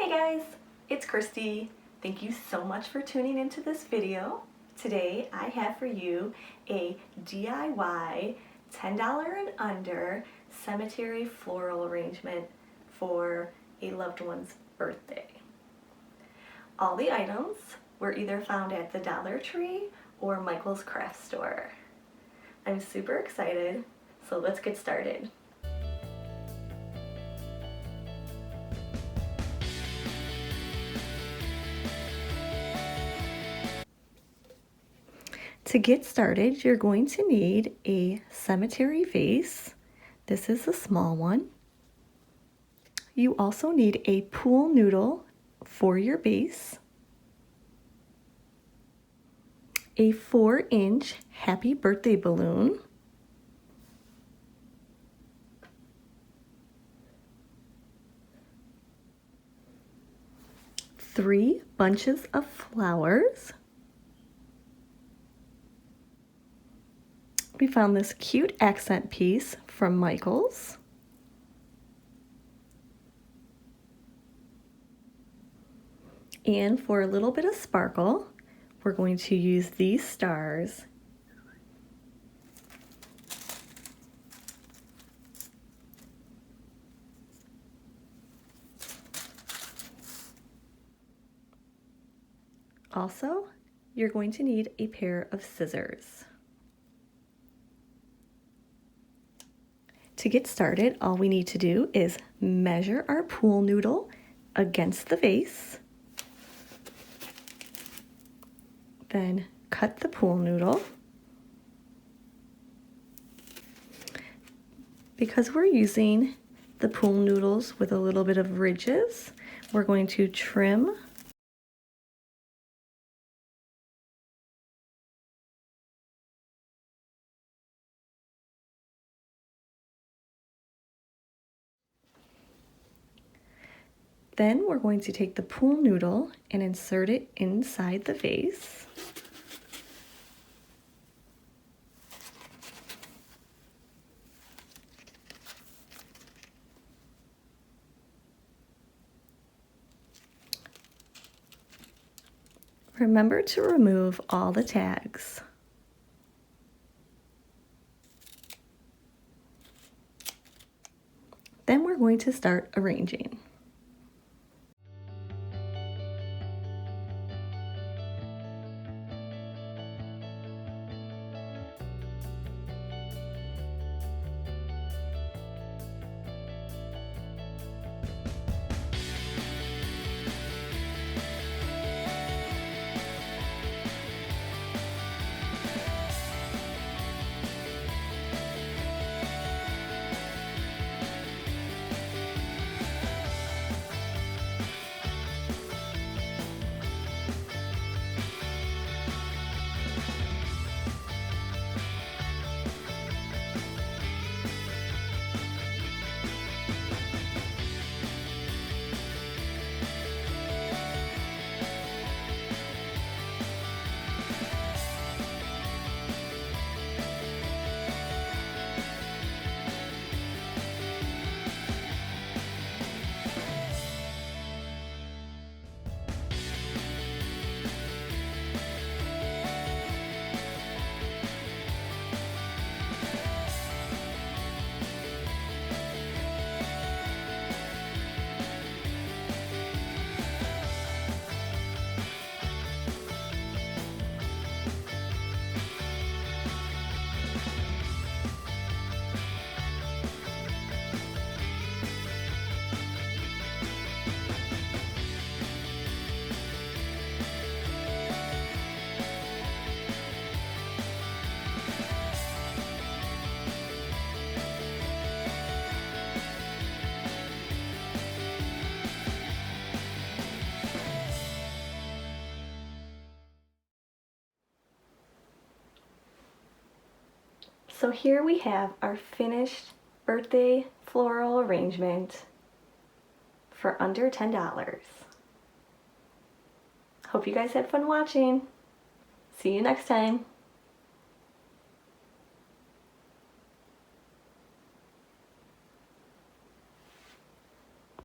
Hey guys, it's Christy. Thank you so much for tuning into this video. Today I have for you a DIY $10 and under cemetery floral arrangement for a loved one's birthday. All the items were either found at the Dollar Tree or Michael's craft store. I'm super excited, so let's get started. To get started, you're going to need a cemetery vase. This is a small one. You also need a pool noodle for your base, a 4-inch happy birthday balloon, three bunches of flowers. We found this cute accent piece from Michael's. And for a little bit of sparkle, we're going to use these stars. Also, you're going to need a pair of scissors. To get started, all we need to do is measure our pool noodle against the vase, then cut the pool noodle. Because we're using the pool noodles with a little bit of ridges, we're going to trim Then we're going to take the pool noodle and insert it inside the vase. Remember to remove all the tags. Then we're going to start arranging. So here we have our finished birthday floral arrangement for under $10. Hope you guys had fun watching. See you next time.